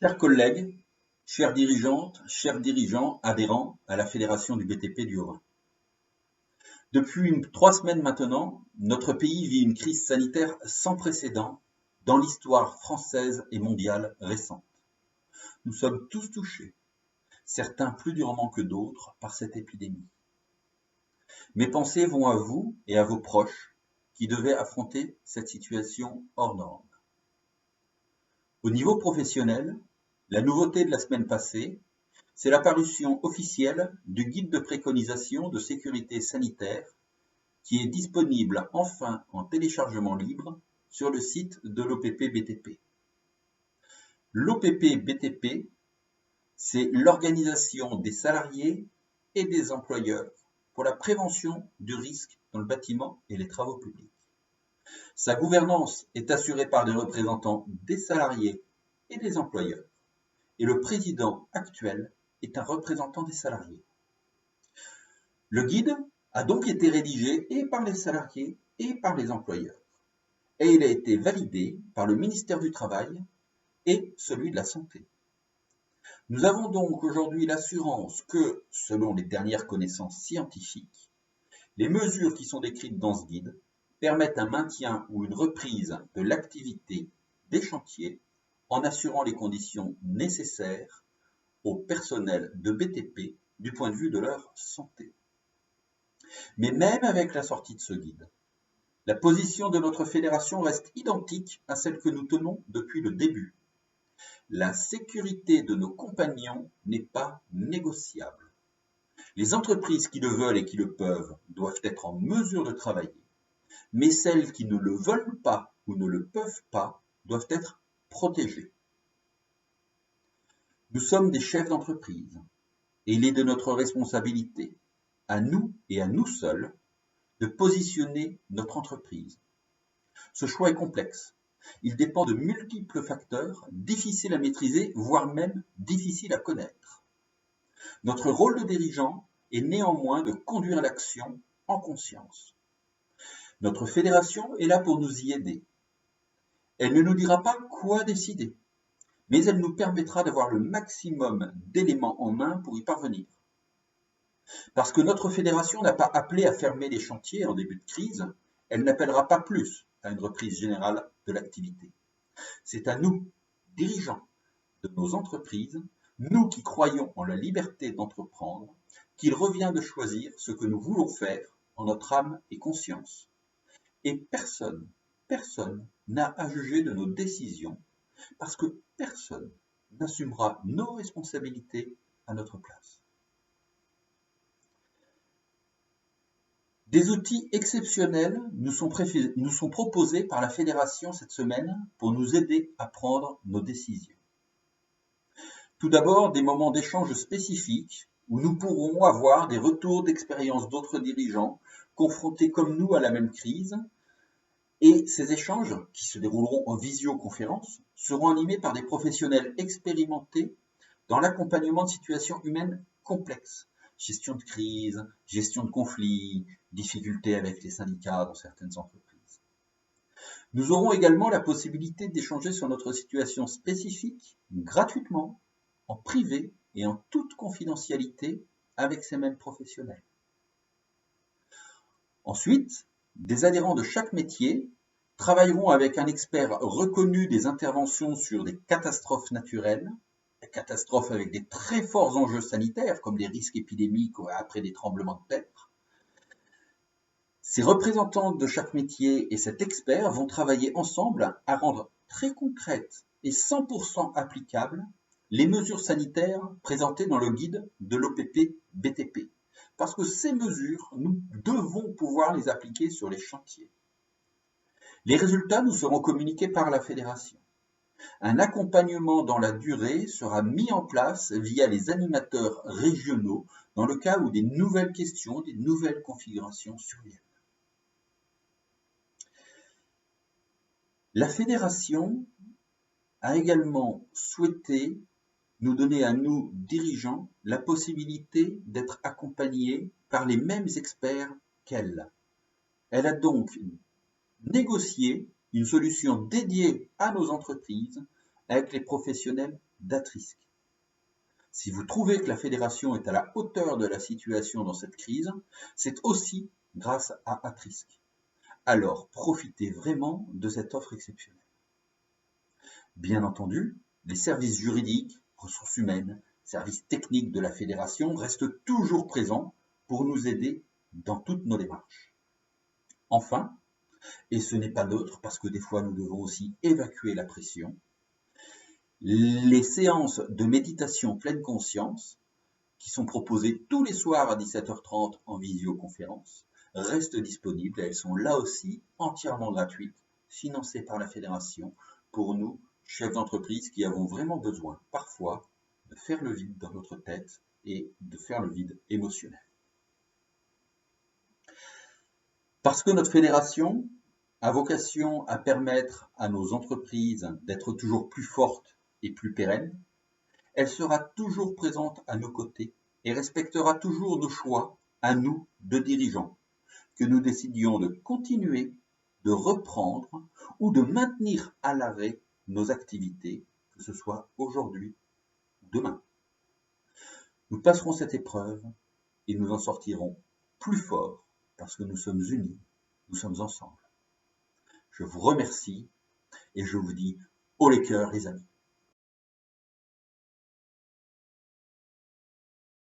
Chers collègues, chères dirigeantes, chers dirigeants adhérents à la Fédération du BTP du Haut-Rhin. Depuis 3 semaines maintenant, notre pays vit une crise sanitaire sans précédent dans l'histoire française et mondiale récente. Nous sommes tous touchés, certains plus durement que d'autres, par cette épidémie. Mes pensées vont à vous et à vos proches qui devaient affronter cette situation hors norme. Au niveau professionnel, la nouveauté de la semaine passée, c'est la parution officielle du guide de préconisation de sécurité sanitaire qui est disponible enfin en téléchargement libre sur le site de l'OPP-BTP. L'OPP-BTP, c'est l'organisation des salariés et des employeurs pour la prévention du risque dans le bâtiment et les travaux publics. Sa gouvernance est assurée par des représentants des salariés et des employeurs. Et le président actuel est un représentant des salariés. Le guide a donc été rédigé et par les salariés et par les employeurs. Et il a été validé par le ministère du Travail et celui de la Santé. Nous avons donc aujourd'hui l'assurance que, selon les dernières connaissances scientifiques, les mesures qui sont décrites dans ce guide permettent un maintien ou une reprise de l'activité des chantiers en assurant les conditions nécessaires au personnel de BTP du point de vue de leur santé. Mais même avec la sortie de ce guide, la position de notre fédération reste identique à celle que nous tenons depuis le début. La sécurité de nos compagnons n'est pas négociable. Les entreprises qui le veulent et qui le peuvent doivent être en mesure de travailler, mais celles qui ne le veulent pas ou ne le peuvent pas doivent être protégées. Nous sommes des chefs d'entreprise et il est de notre responsabilité, à nous et à nous seuls, de positionner notre entreprise. Ce choix est complexe. Il dépend de multiples facteurs, difficiles à maîtriser, voire même difficiles à connaître. Notre rôle de dirigeant est néanmoins de conduire l'action en conscience. Notre fédération est là pour nous y aider. Elle ne nous dira pas quoi décider, mais elle nous permettra d'avoir le maximum d'éléments en main pour y parvenir. Parce que notre fédération n'a pas appelé à fermer les chantiers en début de crise, elle n'appellera pas plus à une reprise générale de l'activité. C'est à nous, dirigeants de nos entreprises, nous qui croyons en la liberté d'entreprendre, qu'il revient de choisir ce que nous voulons faire en notre âme et conscience. Et personne n'a à juger de nos décisions, parce que personne n'assumera nos responsabilités à notre place. Des outils exceptionnels nous sont proposés par la Fédération cette semaine pour nous aider à prendre nos décisions. Tout d'abord, des moments d'échange spécifiques où nous pourrons avoir des retours d'expérience d'autres dirigeants confrontés comme nous à la même crise. Et ces échanges, qui se dérouleront en visioconférence, seront animés par des professionnels expérimentés dans l'accompagnement de situations humaines complexes. Gestion de crise, gestion de conflits, difficultés avec les syndicats dans certaines entreprises. Nous aurons également la possibilité d'échanger sur notre situation spécifique, gratuitement, en privé et en toute confidentialité avec ces mêmes professionnels. Ensuite, des adhérents de chaque métier travailleront avec un expert reconnu des interventions sur des catastrophes naturelles, des catastrophes avec des très forts enjeux sanitaires, comme des risques épidémiques après des tremblements de terre. Ces représentants de chaque métier et cet expert vont travailler ensemble à rendre très concrètes et 100% applicables les mesures sanitaires présentées dans le guide de l'OPP-BTP. Parce que ces mesures, nous devons pouvoir les appliquer sur les chantiers. Les résultats nous seront communiqués par la Fédération. Un accompagnement dans la durée sera mis en place via les animateurs régionaux dans le cas où des nouvelles questions, des nouvelles configurations surviennent. La Fédération a également souhaité nous donner à nous, dirigeants, la possibilité d'être accompagnés par les mêmes experts qu'elle. Elle a donc négocié une solution dédiée à nos entreprises avec les professionnels d'Atrisk. Si vous trouvez que la fédération est à la hauteur de la situation dans cette crise, c'est aussi grâce à Atrisk. Alors, profitez vraiment de cette offre exceptionnelle. Bien entendu, les services juridiques, ressources humaines, services techniques de la fédération restent toujours présents pour nous aider dans toutes nos démarches. Enfin, et ce n'est pas neutre parce que des fois nous devons aussi évacuer la pression, les séances de méditation pleine conscience, qui sont proposées tous les soirs à 17h30 en visioconférence, restent disponibles et elles sont là aussi entièrement gratuites, financées par la fédération, pour nous, chefs d'entreprise, qui avons vraiment besoin, parfois, de faire le vide dans notre tête et de faire le vide émotionnel. Parce que notre fédération a vocation à permettre à nos entreprises d'être toujours plus fortes et plus pérennes, elle sera toujours présente à nos côtés et respectera toujours nos choix, à nous, de dirigeants, que nous décidions de continuer, de reprendre ou de maintenir à l'arrêt nos activités, que ce soit aujourd'hui ou demain. Nous passerons cette épreuve et nous en sortirons plus forts parce que nous sommes unis, nous sommes ensemble. Je vous remercie et je vous dis haut les cœurs les amis.